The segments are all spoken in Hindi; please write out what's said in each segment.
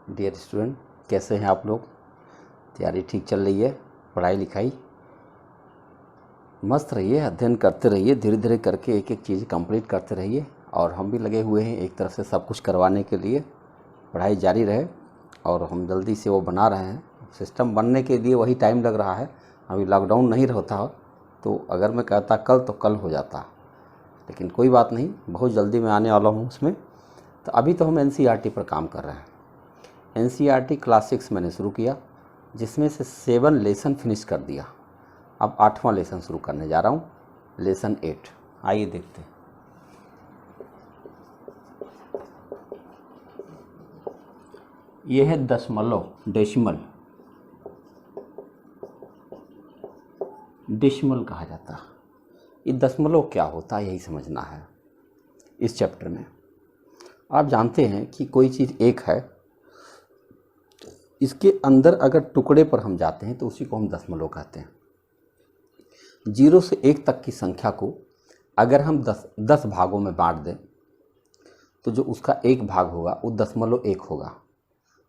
डियर स्टूडेंट, कैसे हैं आप लोग? तैयारी ठीक चल रही है? पढ़ाई लिखाई मस्त रहिए, अध्ययन करते रहिए, धीरे धीरे करके एक एक चीज़ कंप्लीट करते रहिए। और हम भी लगे हुए हैं एक तरफ से सब कुछ करवाने के लिए। पढ़ाई जारी रहे और हम जल्दी से वो बना रहे हैं। सिस्टम बनने के लिए वही टाइम लग रहा है। अभी लॉकडाउन नहीं रहता तो अगर मैं कहता कल तो कल हो जाता, लेकिन कोई बात नहीं, बहुत जल्दी मैं आने वाला हूँ उसमें। तो अभी तो हम एनसीईआरटी पर काम कर रहे हैं। एनसीईआरटी क्लास 6 मैंने शुरू किया, जिसमें से 7 लेसन फिनिश कर दिया। अब 8वां लेसन शुरू करने जा रहा हूँ, लेसन 8। आइए देखते हैं। ये है दशमलव, डेसिमल। डेसिमल कहा जाता है। ये दशमलव क्या होता है यही समझना है इस चैप्टर में। आप जानते हैं कि कोई चीज़ एक है, इसके अंदर अगर टुकड़े पर हम जाते हैं तो उसी को हम दशमलव कहते हैं। 0 से 1 तक की संख्या को अगर हम 10 भागों में बांट दें तो जो उसका एक भाग होगा वो 0.1 होगा।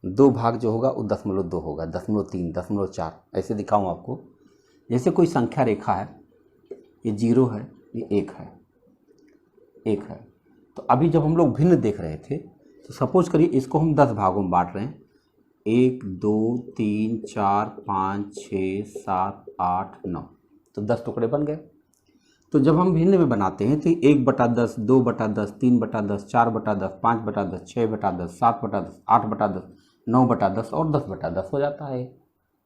2 भाग जो होगा वो 0.2 होगा, 0.3, 0.4। ऐसे दिखाऊं आपको। जैसे कोई संख्या रेखा है, ये 0 है, ये 1 है, 1 है। तो अभी जब हम लोग भिन्न देख रहे थे तो सपोज करिए इसको हम 10 भागों में बांट रहे हैं। 1, 2, 3, 4, 5, 6, 7, 8, 9, तो 10 टुकड़े बन गए। तो जब हम भिन्न में बनाते हैं तो 1/10, 2/10, 3/10, 4/10, 5/10, 6/10, 7/10, 8/10, 9/10 और 10/10 हो जाता है।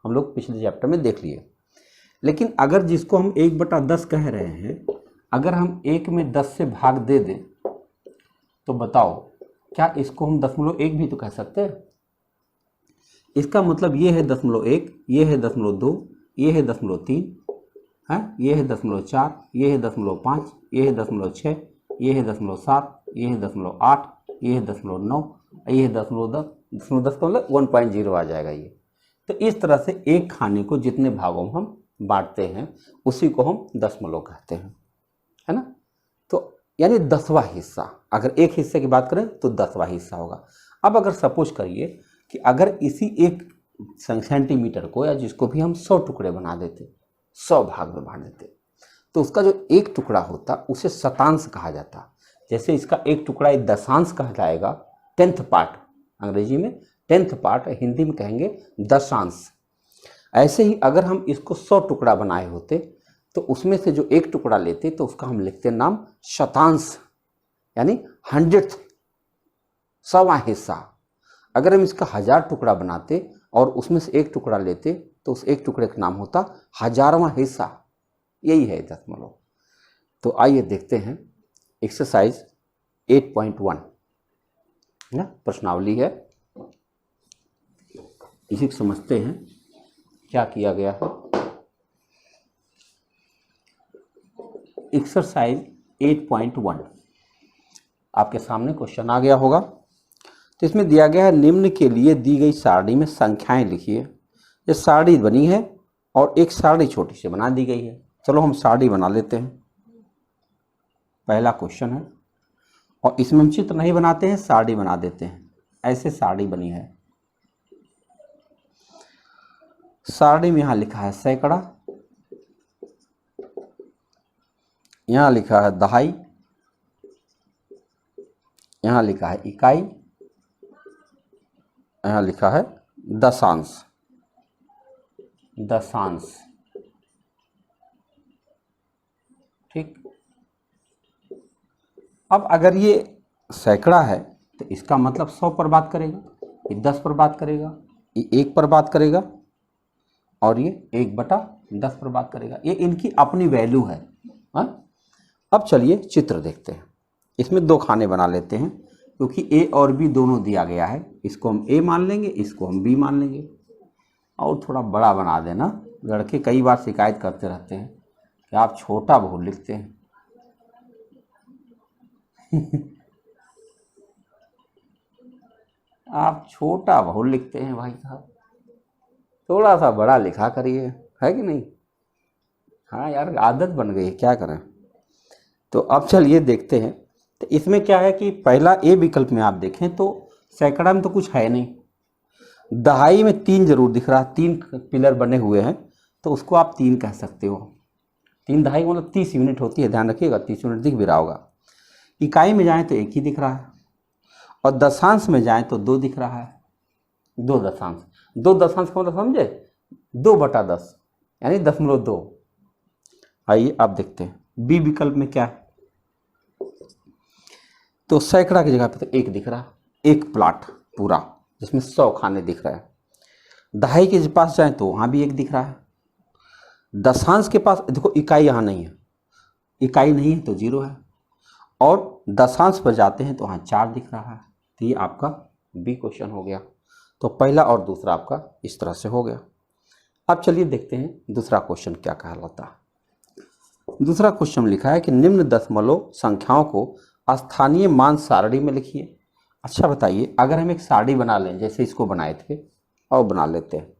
हम लोग पिछले चैप्टर में देख लिए। लेकिन अगर जिसको हम 1/10 कह रहे हैं, अगर हम 1 में 10 से भाग दे दें तो बताओ क्या इसको हम 0.1 भी तो कह सकते हैं? इसका मतलब ये है 0.1, ये है 0.2, ये है 0.3, है ये है 0.4, ये है 0.5, ये है 0.6, ये है 0.7, ये है 0.8, ये है 0.9, ये है 0.10। 0.10 का मतलब 1.0 आ जाएगा ये। तो इस तरह से एक खाने को जितने भागों में हम बांटते हैं उसी को हम दशमलव कहते हैं, है ना। तो यानी 10वां हिस्सा, अगर एक हिस्से की बात करें तो 10वां हिस्सा होगा। अब अगर सपोज करिए कि अगर इसी एक सेंटीमीटर को या जिसको भी हम 100 टुकड़े बना देते, 100 भाग में बांट देते, तो उसका जो एक टुकड़ा होता उसे शतांश कहा जाता। जैसे इसका एक टुकड़ा एक दशांश कहा जाएगा, 10th पार्ट, अंग्रेजी में 10th पार्ट, हिंदी में कहेंगे दशांश। ऐसे ही अगर हम इसको 100 टुकड़ा बनाए होते तो उसमें से जो एक टुकड़ा लेते तो उसका हम लिखते नाम शतांश, यानी 100th, 100वां हिस्सा। अगर हम इसका 1000 टुकड़ा बनाते और उसमें से एक टुकड़ा लेते तो उस एक टुकड़े का नाम होता 1000वां हिस्सा। यही है दशमलव। तो आइए देखते हैं एक्सरसाइज 8.1 ना, प्रश्नावली है, इसी को समझते हैं क्या किया गया है। एक्सरसाइज 8.1 आपके सामने क्वेश्चन आ गया होगा। तो इसमें दिया गया है निम्न के लिए दी गई सारणी में संख्याएं लिखिए। ये सारणी बनी है और एक सारणी छोटी सी बना दी गई है। चलो हम सारणी बना लेते हैं। पहला क्वेश्चन है और इसमें हम चित्र नहीं बनाते हैं, सारणी बना देते हैं। ऐसे सारणी बनी है। सारणी में यहां लिखा है सैकड़ा, यहां लिखा है दहाई, यहां लिखा है इकाई, यहां लिखा है दशांश। दशांश, ठीक। अब अगर ये सैकड़ा है तो इसका मतलब 100 पर बात करेगा, ये 10 पर बात करेगा, ये 1 पर बात करेगा और ये 1/10 पर बात करेगा। ये इनकी अपनी वैल्यू है, हा? अब चलिए चित्र देखते हैं। इसमें 2 खाने बना लेते हैं क्योंकि ए और बी दोनों दिया गया है। इसको हम ए मान लेंगे, इसको हम बी मान लेंगे। और थोड़ा बड़ा बना देना, लड़के कई बार शिकायत करते रहते हैं कि आप छोटा बहुत लिखते हैं। आप छोटा बहुत लिखते हैं भाई साहब, थोड़ा सा बड़ा लिखा करिए, है कि नहीं? हाँ यार, आदत बन गई है, क्या करें। तो अब चलिए देखते हैं। तो इसमें क्या है कि पहला ए विकल्प में आप देखें तो सैकड़ा में तो कुछ है नहीं, दहाई में 3 जरूर दिख रहा है, 3 पिलर बने हुए हैं, तो उसको आप 3 कह सकते हो। 3 दहाई मतलब 30 यूनिट होती है, ध्यान रखिएगा, 30 यूनिट दिख भी रहा होगा। इकाई में जाएं तो 1 ही दिख रहा है, और दशांश में जाएं तो 2 दिख रहा है। 2 दशांश, 2 दशांश का मतलब समझे, 2/10 यानी 0.2। आइए आप देखते हैं बी विकल्प में क्या है। तो सैकड़ा की जगह पे तो 1 दिख रहा है, एक प्लाट पूरा जिसमें 100 खाने दिख रहे हैं। दहाई के पास जाएं तो वहाँ भी 1 दिख रहा है। दशांश के पास देखो इकाई यहाँ नहीं है, इकाई नहीं है तो 0 है, और दशांश पर जाते हैं तो वहाँ 4 दिख रहा है। तो ये आपका बी क्वेश्चन हो गया। तो पहला और दूसरा आपका इस तरह से हो गया। अब चलिए देखते हैं दूसरा क्वेश्चन क्या कहलाता है। दूसरा क्वेश्चन लिखा है कि निम्न दशमलव संख्याओं को स्थानीय मान सारणी में लिखिए। अच्छा बताइए, अगर हम एक सारणी बना लें जैसे इसको बनाए थे, और बना लेते हैं,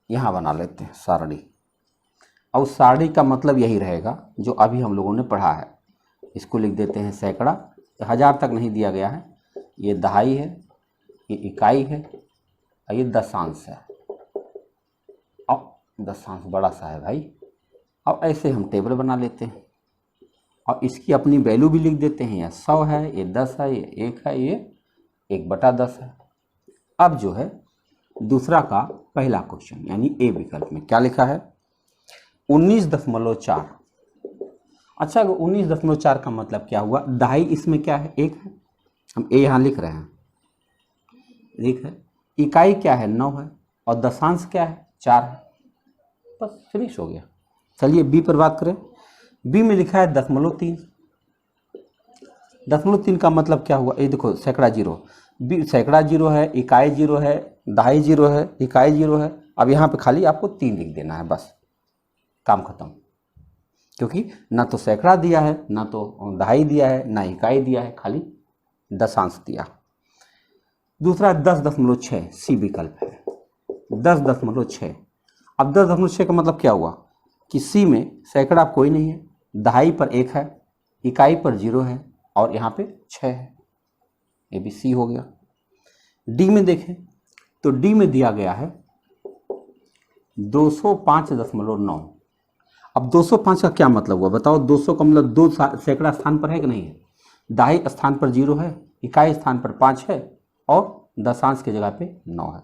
यहाँ बना लेते हैं सारणी। और सारणी का मतलब यही रहेगा जो अभी हम लोगों ने पढ़ा है। इसको लिख देते हैं सैकड़ा, 1000 तक नहीं दिया गया है, ये दहाई है, ये इकाई है, और ये दशांश है। और दशांश बड़ा सा है भाई। अब ऐसे हम टेबल बना लेते हैं और इसकी अपनी वैल्यू भी लिख देते हैं। यह 100 है, ये 10 है, ये 1 है, ये 1/10 है। अब जो है दूसरा का पहला क्वेश्चन यानी ए विकल्प में क्या लिखा है, 19.4। अच्छा 19.4 का मतलब क्या हुआ, दहाई इसमें क्या है, 1 है, हम ए यहाँ लिख रहे हैं, 1 है। इकाई क्या है, 9 है, और दशांश क्या है, 4 है। बस फिनिश हो गया। चलिए बी पर बात करें। बी में लिखा है 0.3। 0.3 का मतलब क्या हुआ, ये देखो सैकड़ा 0, बी सैकड़ा 0 है, इकाई 0 है, दहाई 0 है, इकाई 0 है। अब यहाँ पे खाली आपको 3 लिख देना है, बस काम खत्म। क्योंकि ना तो सैकड़ा दिया है, ना तो दहाई दिया है, ना इकाई दिया है, खाली दशांश दिया। दूसरा 10.6 सी विकल्प है, 10.6। अब 10.6 का मतलब क्या हुआ कि सी में सैकड़ा कोई नहीं है, दहाई पर 1 है, इकाई पर 0 है, और यहाँ पे 6 है। ये भी सी हो गया। डी में देखें तो डी में दिया गया है 205.9। अब 205 का क्या मतलब हुआ बताओ, 200 का मतलब 2 सैकड़ा स्थान पर है कि नहीं है, दहाई स्थान पर 0 है, इकाई स्थान पर 5 है, और दशांश की जगह पे 9 है।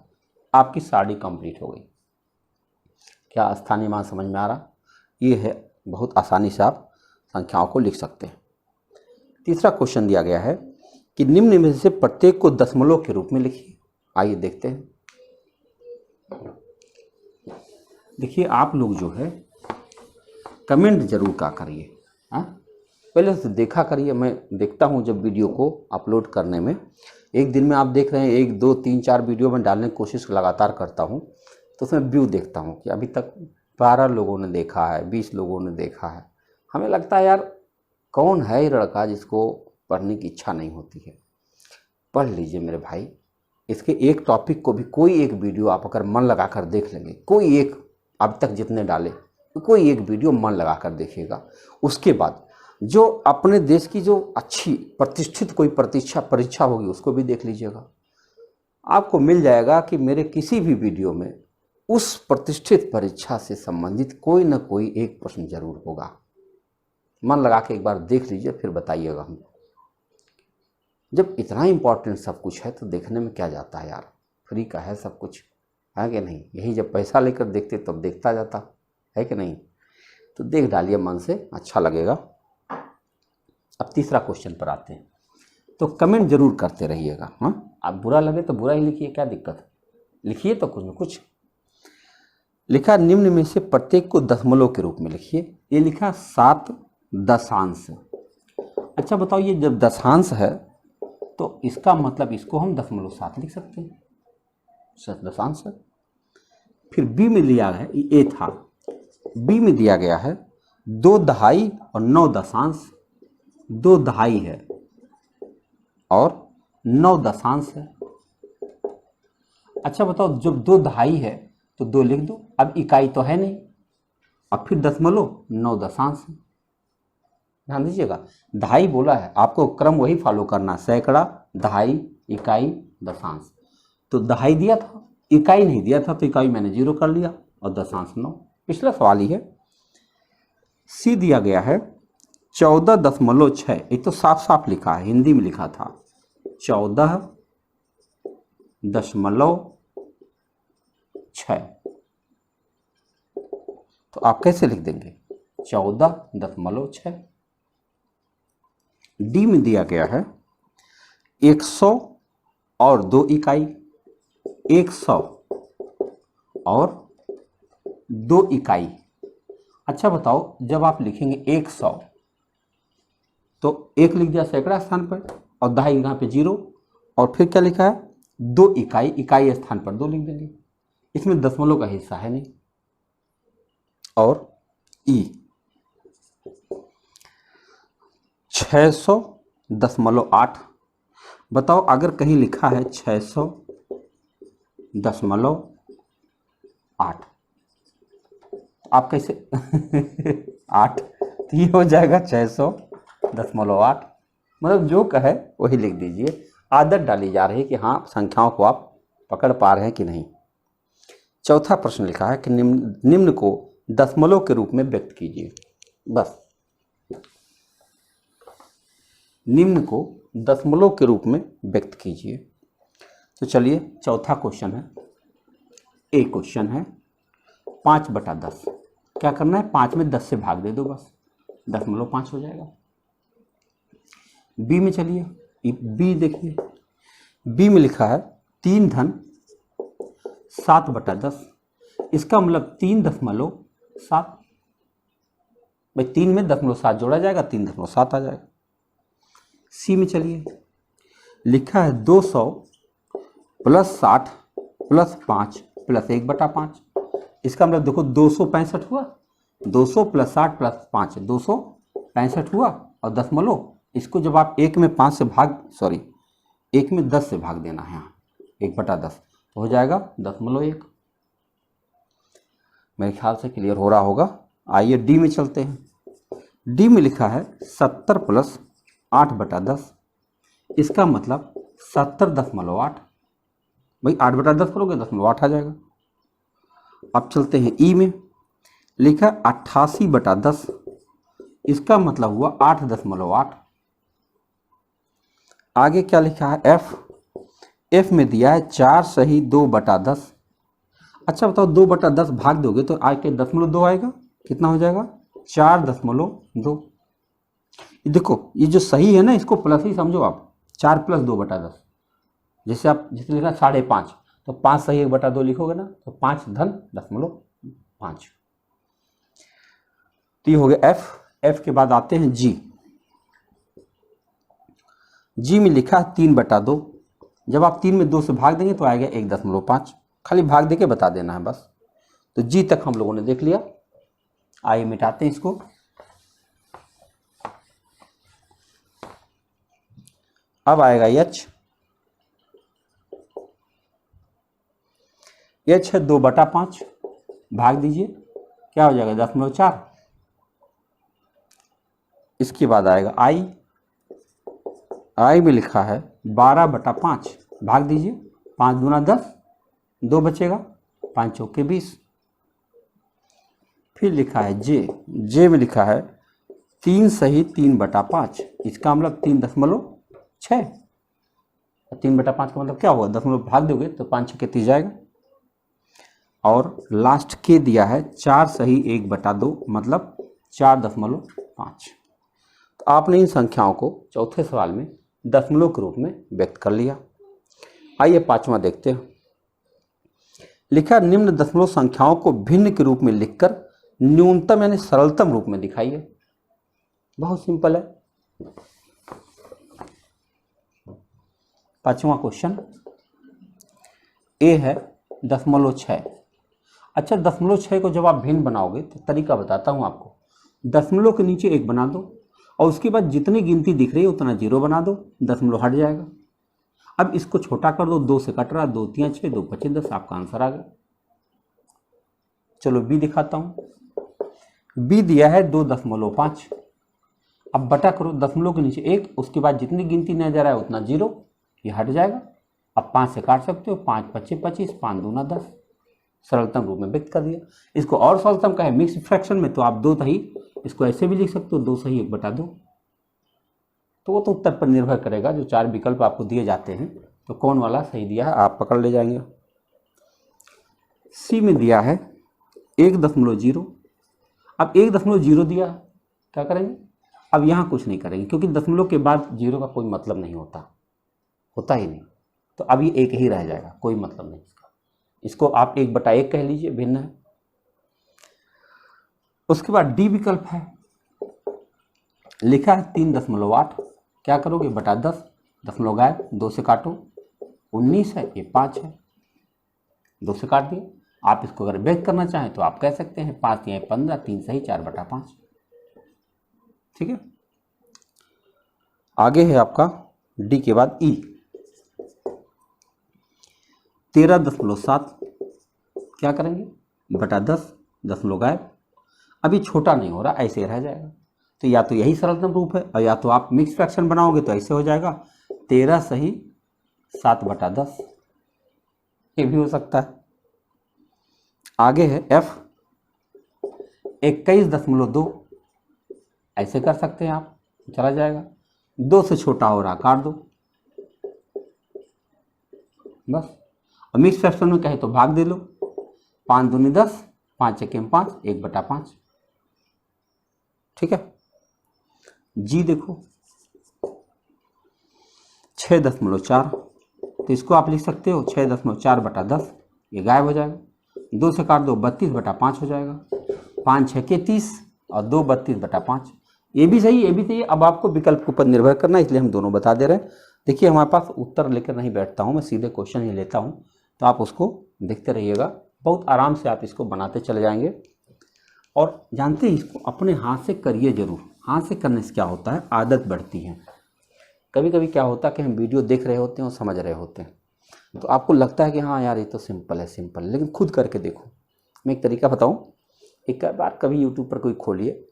आपकी सारणी कंप्लीट हो गई। क्या स्थानीय मान समझ में आ रहा, ये है, बहुत आसानी से आप संख्याओं को लिख सकते हैं। तीसरा क्वेश्चन दिया गया है कि निम्न में से प्रत्येक को दशमलव के रूप में लिखिए। आइए देखते हैं। देखिए आप लोग जो है कमेंट जरूर का करिए, हाँ पहले से देखा करिए। मैं देखता हूँ जब वीडियो को अपलोड करने में, एक दिन में आप देख रहे हैं 1 2 3 4 वीडियो में डालने की कोशिश लगातार करता हूँ, तो उसमें व्यू देखता हूँ कि अभी तक 12 लोगों ने देखा है, 20 लोगों ने देखा है। हमें लगता है यार कौन है ये लड़का जिसको पढ़ने की इच्छा नहीं होती है। पढ़ लीजिए मेरे भाई, इसके एक टॉपिक को भी कोई एक वीडियो आप अगर मन लगा कर देख लेंगे, कोई एक, अब तक जितने डाले तो कोई एक वीडियो मन लगा कर देखिएगा, उसके बाद जो अपने देश की जो अच्छी प्रतिष्ठित कोई परीक्षा होगी उसको भी देख लीजिएगा। आपको मिल जाएगा कि मेरे किसी भी वीडियो में उस प्रतिष्ठित परीक्षा से संबंधित कोई ना कोई एक प्रश्न जरूर होगा। मन लगा के एक बार देख लीजिए, फिर बताइएगा हमको। जब इतना इम्पोर्टेंट सब कुछ है तो देखने में क्या जाता है यार, फ्री का है सब कुछ, है कि नहीं। यही जब पैसा लेकर देखते तब देखता जाता है कि नहीं। तो देख डालिए मन से, अच्छा लगेगा। अब तीसरा क्वेश्चन पर आते हैं, तो कमेंट जरूर करते रहिएगा। हाँ आप बुरा लगे तो बुरा ही लिखिए, क्या दिक्कत है, लिखिए तो कुछ न कुछ। लिखा निम्न में से प्रत्येक को दशमलव के रूप में लिखिए। ये लिखा 7 दशांश। अच्छा बताओ, ये जब दशांश है तो इसका मतलब इसको हम 0.7 लिख सकते हैं, 7 दशांश है। फिर बी में लिया है, ए था, बी में दिया गया है 2 दहाई और 9 दशांश। 2 दहाई है और 9 दशांश है। अच्छा बताओ, जब 2 दहाई है तो 2 लिख दो, अब इकाई तो है नहीं, अब फिर दशमलव 9 दशांश है। ध्यान दीजिएगा, दहाई बोला है, आपको क्रम वही फॉलो करना, सैकड़ा दहाई, इकाई, दशांश। तो दहाई दिया था, इकाई नहीं दिया था, तो इकाई मैंने 0 कर लिया और दशांश 9। पिछला सवाल ही है। सी दिया गया है 14.6। एक तो साफ साफ लिखा है, हिंदी में लिखा था 14.6। तो आप कैसे लिख देंगे 14.6। डी में दिया गया है 100 और 2 इकाई, 100 और 2 इकाई। अच्छा बताओ, जब आप लिखेंगे 100 तो 1 लिख दिया सैकड़ा स्थान पर और दहाई यहाँ पे 0, और फिर क्या लिखा है 2 इकाई, इकाई स्थान पर 2 लिख देंगे। इसमें दशमलव का हिस्सा है नहीं। और ई 600.8। बताओ अगर कहीं लिखा है 600.8, आप कैसे 8 तो ये हो जाएगा 600.8। मतलब जो कहे वही लिख दीजिए। आदत डाली जा रही है कि हाँ, संख्याओं को आप पकड़ पा रहे हैं कि नहीं। चौथा प्रश्न लिखा है कि निम्न को दशमलव के रूप में व्यक्त कीजिए। बस निम्न को दशमलव के रूप में व्यक्त कीजिए। तो चलिए, चौथा क्वेश्चन है, ए क्वेश्चन है 5/10। क्या करना है, 5 में 10 से भाग दे दो, बस 0.5 हो जाएगा। बी में चलिए, बी देखिए, बी में लिखा है 3 धन 7/10। इसका मतलब 3.7। भाई 3 में 0.7 जोड़ा जाएगा, 3.7 आ जाएगा। सी में चलिए, लिखा है 200 + 60 + 5 + 1/5। इसका मतलब देखो 265 हुआ, 200 + 60 + 5 265 हुआ, और दशमलव इसको जब आप 1 में 10 से भाग देना है, यहाँ 1/10 तो हो जाएगा 0.1। मेरे ख्याल से क्लियर हो रहा होगा। आइए डी में चलते हैं। डी में लिखा है 70 + 8/10। इसका मतलब 70.8। भाई 8/10 करोगे 0.8 आ जाएगा। अब चलते हैं ई में, लिखा 88/10। इसका मतलब हुआ 8.8। आगे क्या लिखा है एफ में दिया है 4 सही 2/10। अच्छा बताओ, 2/10 भाग दोगे तो आगे 0.2 आएगा। कितना हो जाएगा 4.2। देखो ये जो सही है ना, इसको प्लस ही समझो आप, 4 + 2/10। जैसे लिखा 5.5 तो 5 सही 1/2 लिखोगे ना, तो 5 धन 0.5। तो ये हो गया एफ के बाद आते हैं जी में लिखा है 3/2। जब आप 3 में 2 से भाग देंगे तो आएगा 1.5। खाली भाग देके बता देना है बस। तो जी तक हम लोगों ने देख लिया। आइए मिटाते हैं इसको। अब आएगा एच है 2/5। भाग दीजिए, क्या हो जाएगा 0.4। इसके बाद आएगा आई में लिखा है 12/5। भाग दीजिए, 5 दूना 10, 2 बचेगा, 5 चौके 20। फिर लिखा है जे में लिखा है 3 सही 3/5। इसका मतलब 3.6। 3/5 का मतलब क्या होगा, 0 भाग दोगे तो 5 छक्के 30 जाएगा। और लास्ट के दिया है 4 सही 1/2, मतलब 4.5। तो आपने इन संख्याओं को चौथे सवाल में दशमलव के रूप में व्यक्त कर लिया। आइए पांचवा देखते हैं। लिखा निम्न दशमलव संख्याओं को भिन्न के रूप में लिखकर न्यूनतम यानी सरलतम रूप में दिखाइए। बहुत सिंपल है। पांचवा क्वेश्चन ए है 0.6। अच्छा 0.6 को जब आप भिन्न बनाओगे तो तरीका बताता हूं आपको। दशमलव के नीचे 1 बना दो और उसके बाद जितनी गिनती दिख रही है उतना 0 बना दो, दशमलव हट जाएगा। अब इसको छोटा कर दो, 2 से कट रहा, 2 3 6, 2 5 10, आपका आंसर आ गया। चलो बी दिखाता हूं। बी दिया है 2.5। अब बटा करो, दशमलव के नीचे 1, उसके बाद जितनी गिनती नजर आए उतना 0, ये हट जाएगा। अब 5 से काट सकते हो, 5 पच्चीस 25, 5 दूना 10, सरलतम रूप में व्यक्त कर दिया। इसको और सरलतम कहे मिक्स फ्रैक्शन में तो आप 2 सही, इसको ऐसे भी लिख सकते हो 2 सही 1/2। तो वो तो उत्तर पर निर्भर करेगा, जो 4 विकल्प आपको दिए जाते हैं तो कौन वाला सही दिया है आप पकड़ ले जाएंगे। सी में दिया है 1.0। अब 1.0 दिया, क्या करेंगे? अब यहाँ कुछ नहीं करेंगे क्योंकि दशमलव के बाद 0 का कोई मतलब नहीं होता ही नहीं। तो अब ये 1 ही रह जाएगा, कोई मतलब नहीं इसका। इसको आप 1/1 कह लीजिए, भिन्न है। उसके बाद डी विकल्प है, लिखा है 3.8। क्या करोगे? बटा 10, दशमलव गायब, 2 से काटो, 19 है, ये 5 है, 2 से काट दिए। आप इसको अगर व्यक्त करना चाहें तो आप कह सकते हैं 5 या 15, 3 सही, 4/5। ठीक है। आगे है आपका डी के बाद ई, 13.7। क्या करेंगे? बटा 10, दशमलव गायब। अभी छोटा नहीं हो रहा, ऐसे रह जाएगा। तो या तो यही सरलतम रूप है और या तो आप मिक्स फ्रैक्शन बनाओगे तो ऐसे हो जाएगा 13 सही 7/10, ये भी हो सकता है। आगे है एफ, 21.2। ऐसे कर सकते हैं आप, चला जाएगा। 2 से छोटा हो रहा, काट दो बस। और मिक्स फ्रैक्शन में कहे तो भाग दे लो, 5 दूनी 10, 5 एकम 5, 1/5। ठीक है। जी देखो 6.4, तो इसको आप लिख सकते हो 6.4/10, ये गायब हो जाएगा। 2 से काट दो, 32/5 हो जाएगा। 5 6 के 30 और 2 32/5, ये भी सही, ये भी सही। अब आपको विकल्प के ऊपर निर्भर करना है, इसलिए हम दोनों बता दे रहे हैं। देखिए हमारे पास उत्तर लेकर नहीं बैठता हूँ मैं, सीधे क्वेश्चन ही लेता हूँ, तो आप उसको देखते रहिएगा। बहुत आराम से आप इसको बनाते चले जाएंगे। और जानते हैं, इसको अपने हाथ से करिए जरूर। हाथ से करने से क्या होता है, आदत बढ़ती है। कभी कभी क्या होता है कि हम वीडियो देख रहे होते हैं और समझ रहे होते हैं, तो आपको लगता है कि हाँ यार ये तो सिंपल है, लेकिन खुद करके देखो। मैं एक तरीका बताऊं, एक बार कभी यूट्यूब पर कोई खोलिए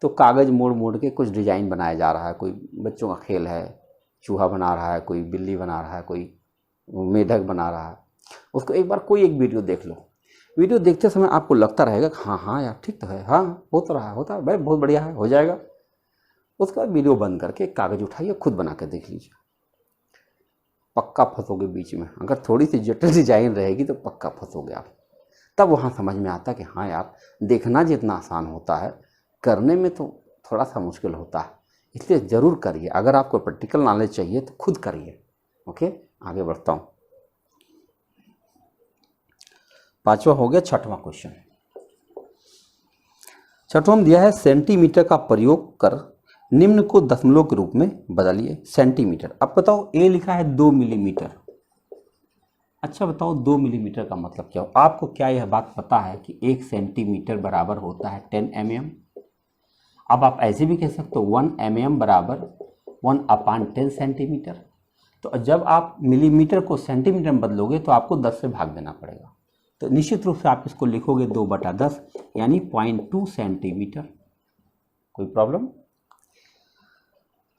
तो कागज़ मोड़ के कुछ डिज़ाइन बनाया जा रहा है। कोई बच्चों का खेल है, चूहा बना रहा है, कोई बिल्ली बना रहा है, कोई मेढक बना रहा है। उसको एक बार कोई एक वीडियो देख लो। वीडियो देखते समय आपको लगता रहेगा हाँ यार ठीक तो है, हाँ हो तो रहा है, होता है भाई, बहुत बढ़िया है, हो जाएगा। उसके बाद वीडियो बंद करके कागज़ उठाइए, खुद बना के देख लीजिए, पक्का फंसोगे बीच में। अगर थोड़ी सी जटिल डिजाइन रहेगी तो पक्का फंसोगे आप। तब वहाँ समझ में आता है कि हाँ यार, देखना जितना आसान होता है, करने में तो थोड़ा सा मुश्किल होता है। इसलिए ज़रूर करिए। अगर आपको प्रैक्टिकल नॉलेज चाहिए तो खुद करिए। ओके, आगे बढ़ता हूँ। 5वां हो गया। 6वां क्वेश्चन, 6वां दिया है सेंटीमीटर का प्रयोग कर निम्न को दशमलव के रूप में बदलिए। सेंटीमीटर। अब बताओ, ए लिखा है 2 मिलीमीटर। अच्छा बताओ 2 मिलीमीटर का मतलब क्या हो? आपको क्या यह बात पता है कि 1 सेंटीमीटर बराबर होता है 10 mm? अब आप ऐसे भी कह सकते हो 1 mm बराबर 1/10 सेंटीमीटर। तो जब आप मिलीमीटर को सेंटीमीटर में बदलोगे तो आपको 10 से भाग देना पड़ेगा। तो निश्चित रूप से आप इसको लिखोगे 2/10 यानी 0.2 सेंटीमीटर। कोई प्रॉब्लम?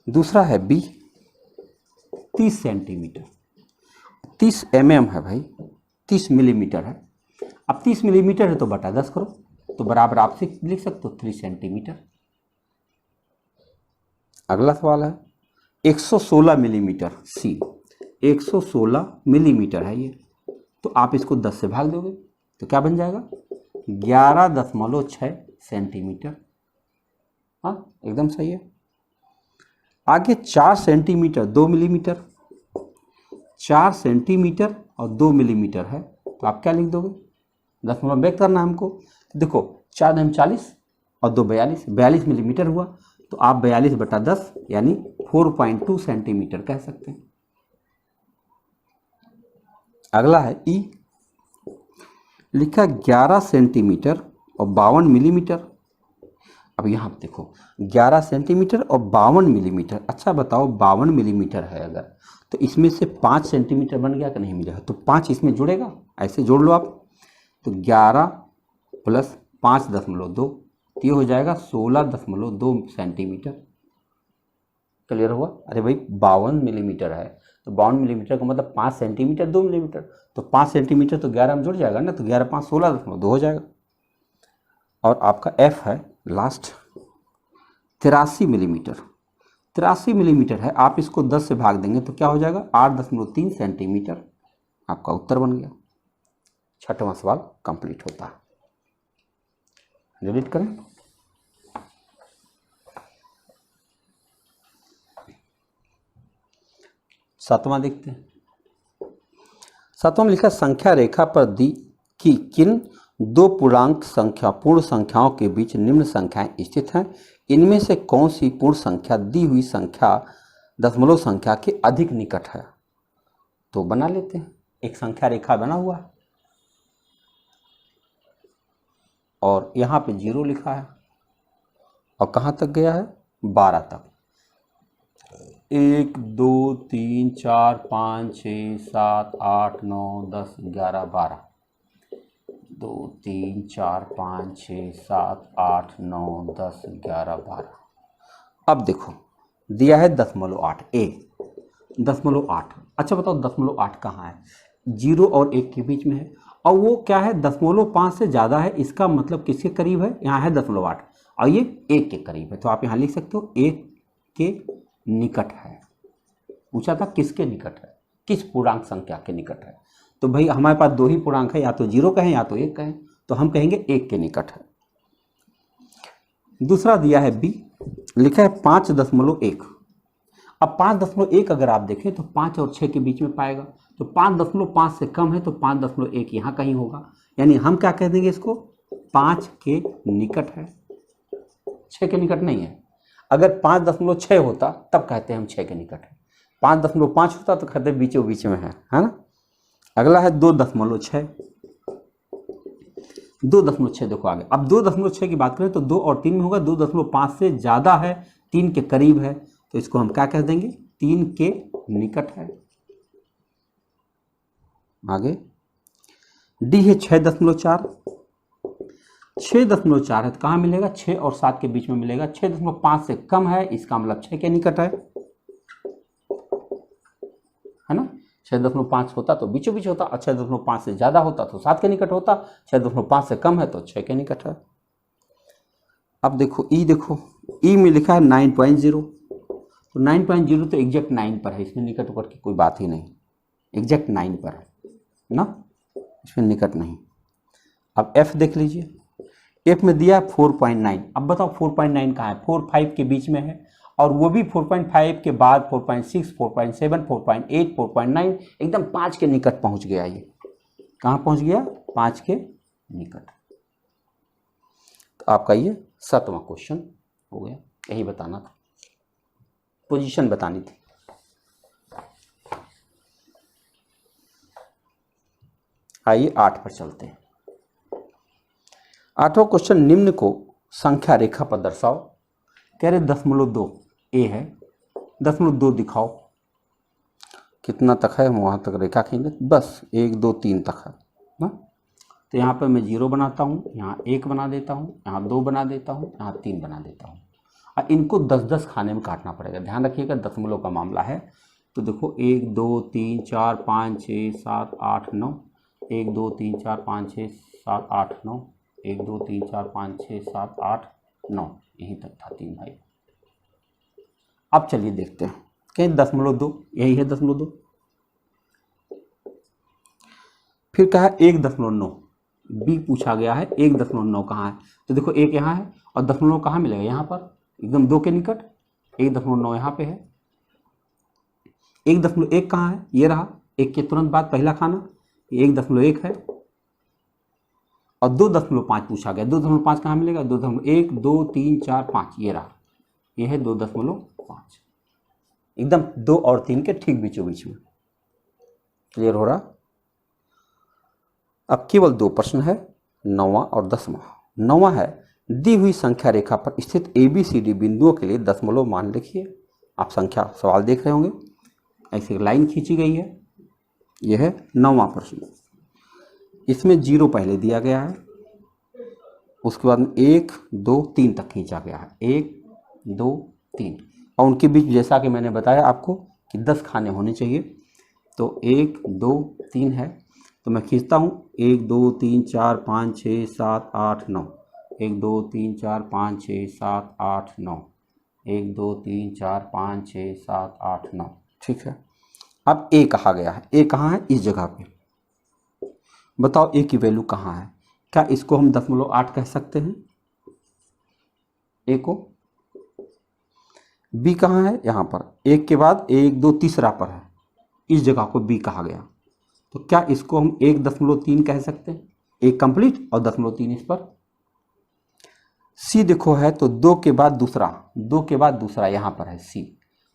दूसरा है बी, 30 सेंटीमीटर। 30 mm है भाई, 30 मिलीमीटर है। अब 30 मिलीमीटर है तो बटा 10 करो, तो बराबर आप लिख सकते हो 3 सेंटीमीटर। अगला सवाल है 116 मिलीमीटर। सी 116 मिलीमीटर है ये, तो आप इसको 10 से भाग दोगे तो क्या बन जाएगा? 11.6 सेंटीमीटर। हाँ एकदम सही है। आगे 4 सेंटीमीटर 2 मिलीमीटर। 4 सेंटीमीटर और 2 मिलीमीटर है, तो आप क्या लिख दोगे? दशमलव व्यक्त करना है हमको। देखो 4 दूनी 40 और 2 42, 42 मिलीमीटर हुआ, तो आप 42/10 यानी 4.2 सेंटीमीटर कह सकते हैं। अगला है ई, लिखा 11 सेंटीमीटर और 52 मिलीमीटर। अब यहाँ देखो 11 सेंटीमीटर और 52 मिलीमीटर। अच्छा बताओ 52 मिलीमीटर है अगर, तो इसमें से 5 सेंटीमीटर बन गया कि नहीं मिलेगा? तो 5 इसमें जुड़ेगा, ऐसे जोड़ लो आप। तो 11 + 5.2, ये हो जाएगा 16.2 सेंटीमीटर। क्लियर हुआ? अरे भाई 52 मिलीमीटर है तो 52 मिलीमीटर का मतलब 5 सेंटीमीटर 2 मिलीमीटर, तो 5 सेंटीमीटर तो 11 में जुड़ जाएगा ना, तो 11 5 16.2 हो जाएगा। और आपका एफ है लास्ट 83 मिलीमीटर। 83 मिलीमीटर है, आप इसको 10 से भाग देंगे तो क्या हो जाएगा 8.3 सेंटीमीटर। आपका उत्तर बन गया। 6वां सवाल कंप्लीट होता है। डिलीट करें। सातवां देखते हैं। सातवां में लिखा संख्या रेखा पर दी कि किन दो पूर्णांक संख्या पूर्ण संख्याओं के बीच निम्न संख्याएं स्थित हैं, इनमें से कौन सी पूर्ण संख्या दी हुई संख्या दशमलव संख्या के अधिक निकट है। तो बना लेते हैं। एक संख्या रेखा बना हुआ है और यहाँ पे 0 लिखा है और कहाँ तक गया है 12 तक। 1 2 3 4 5 6 7 8 9 10 11 12 2 3 4 5 6 7 8 9 10 11 12। अब देखो दिया है 0.8 ए 0.8। अच्छा बताओ 0.8 कहाँ है? 0 और 1 के बीच में है और वो क्या है 0.5 से ज़्यादा है, इसका मतलब किसके करीब है? यहाँ है 0.8 और ये 1 के करीब है, तो आप यहाँ लिख सकते हो 1 के निकट है। पूछा था किसके निकट है, किस पूर्णांक संख्या के निकट है। तो भाई हमारे पास दो ही पूर्णांक है, या तो 0 कहें या तो 1 कहें, तो हम कहेंगे 1 के निकट है। दूसरा दिया है बी, लिखा है 5.1। अब 5.1 अगर आप देखें तो 5 और 6 के बीच में पाएगा, तो 5.5 से कम है तो 5.1 यहाँ कहीं होगा, यानी हम क्या कह देंगे इसको 5 के निकट है, 6 के निकट नहीं है। अगर 5.6 होता तब कहते हैं हम 6 के निकट है, 5.5 होता तो कहते बीचों बीच में है ना। अगला है 2.6। 2.6 देखो आगे। अब 2.6 की बात करें तो 2 और 3 में होगा, 2.5 से ज़्यादा है, 3 के करीब है, तो इसको हम क्या कह देंगे 3 के निकट है। आगे डी है 6.4। 6.4 है तो कहाँ मिलेगा 6 और 7 के बीच में मिलेगा। 6.5 से कम है, इसका मतलब 6 के निकट है ना। 6.5 होता तो बीचों बीच होता, और 6.5 से ज़्यादा होता तो 7 के निकट होता, 6.5 से कम है तो 6 के निकट है। अब देखो ई, देखो ई में लिखा है 9.0, तो 9.0 तो एग्जैक्ट 9 पर है, इसमें निकट उकट की कोई बात ही नहीं, एग्जैक्ट 9 पर है ना, इसमें निकट नहीं। अब एफ देख लीजिए, एफ में दिया 4.9। अब बताओ 4.9 कहाँ है? 4 5 के बीच में है, और वो भी 4.5 के बाद 4.6 4.7 4.8 4.9, एकदम 5 के निकट पहुंच गया। ये कहाँ पहुंच गया 5 के निकट। तो आपका ये 7वां क्वेश्चन हो गया, यही बताना था, पोजीशन बतानी थी। आइए 8 पर चलते हैं। 8वां क्वेश्चन, निम्न को संख्या रेखा पर दर्शाओ। कह रहे 0.2 ए है, 0.2 दिखाओ। कितना तक है हम वहाँ तक रेखा खींचे, बस 1 2 3 तक है ना। तो यहाँ पर मैं 0 बनाता हूँ, यहाँ 1 बना देता हूँ, यहाँ 2 बना देता हूँ, यहाँ 3 बना देता हूँ। और इनको 10-10 खाने में काटना पड़ेगा, ध्यान रखिएगा दशमलव का मामला है। तो देखो 1 2 3 4 5 6 7 8 9, 1 2 3 4 5 6 7 8 9, 1 2 3 4 5 6 7 8 9, यहीं तक था 3 भाई। अब चलिए देखते हैं, कहीं 0.2, यही है 0.2। फिर कहा 1.9, बी पूछा गया है 1.9 कहाँ है। तो देखो 1 यहाँ है और दशमलव कहाँ मिलेगा, यहाँ पर एकदम 2 के निकट, 1.9 यहाँ पे है। 1.1 कहाँ है, ये रहा, 1 के तुरंत बाद पहला खाना, 1.1 है। और 2.5 पूछा गया, 2.5 कहाँ मिलेगा, 2.1 2 3 4 5, ये रहा, ये है 2.5, एकदम 2 और 3 के ठीक बीचों बीच में। क्लियर हो रहा। अब केवल 2 प्रश्न है, 9वां और 10वां। 9वां है, दी हुई संख्या रेखा पर स्थित ABCD बिंदुओं के लिए दशमलव मान लिखिए। आप संख्या सवाल देख रहे होंगे, ऐसे लाइन खींची गई है, यह है 9वां प्रश्न। इसमें 0 पहले दिया गया है, उसके बाद 1 2 3 तक खींचा गया है, 1 2 3, और उनके बीच जैसा कि मैंने बताया आपको कि 10 खाने होने चाहिए। तो 1 2 3 है, तो मैं खींचता हूँ 1 2 3 4 5 6 7 8 9, 1 2 3 4 5 6 7 8 9, 1 2 3 4 5 6 7 8 9। ठीक है, अब ए कहा गया है, ए कहाँ है, इस जगह पे। बताओ ए की वैल्यू कहाँ है, क्या इसको हम 0.8 कह सकते हैं ए को? बी कहाँ है, यहाँ पर, एक के बाद 1 2 तीसरा पर है, इस जगह को बी कहा गया। तो क्या इसको हम 1.3 कह सकते हैं, एक कंप्लीट और 0.3 इस पर। सी देखो है तो 2 के बाद दूसरा, 2 के बाद दूसरा यहाँ पर है सी,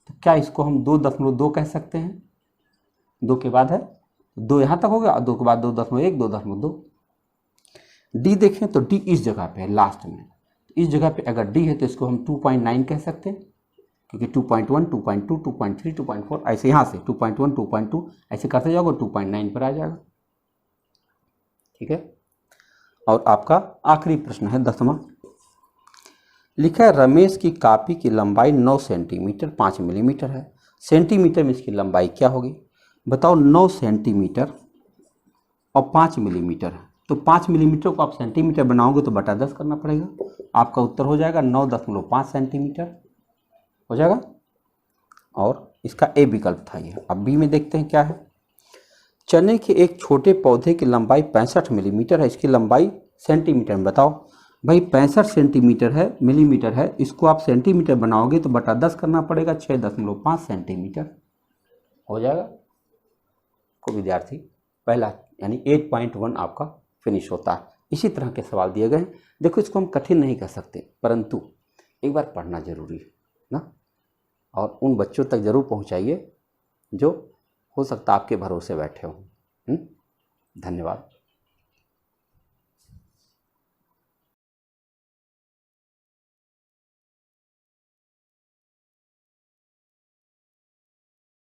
तो क्या इसको हम 2.2 कह सकते हैं, 2 के बाद है 2 यहाँ तक हो गया, और 2 के बाद 2.1 2.2। डी देखें तो डी इस जगह पे है लास्ट में, इस जगह पे अगर डी है तो इसको हम 2.9 कह सकते हैं, क्योंकि 2.1 2.2 2.3 2.4 ऐसे यहाँ से 2.1 2.2 ऐसे करते जाओगे 2.9 पर आ जाएगा। ठीक है, और आपका आखिरी प्रश्न है 10वां, लिखा है रमेश की कॉपी की लंबाई 9 सेंटीमीटर 5 मिलीमीटर है, सेंटीमीटर में इसकी लंबाई क्या होगी? बताओ 9 सेंटीमीटर और 5 मिलीमीटर है, तो 5 मिलीमीटर को आप सेंटीमीटर बनाओगे तो बटा 10 करना पड़ेगा, आपका उत्तर हो जाएगा 9.5 सेंटीमीटर हो जाएगा। और इसका ए विकल्प था ये। अब बी में देखते हैं क्या है, चने के एक छोटे पौधे की लंबाई 65 मिलीमीटर है, इसकी लंबाई सेंटीमीटर में बताओ। भाई 65 सेंटीमीटर है, मिलीमीटर है, इसको आप सेंटीमीटर बनाओगे तो बटा 10 करना पड़ेगा, 6.5 सेंटीमीटर हो जाएगा। को विद्यार्थी पहला यानी 8.1 आपका फिनिश होता है। इसी तरह के सवाल दिए गए हैं। देखो इसको हम कठिन नहीं कर सकते, परंतु एक बार पढ़ना जरूरी है ना, और उन बच्चों तक जरूर पहुंचाइए जो हो सकता है आपके भरोसे बैठे हों। धन्यवाद।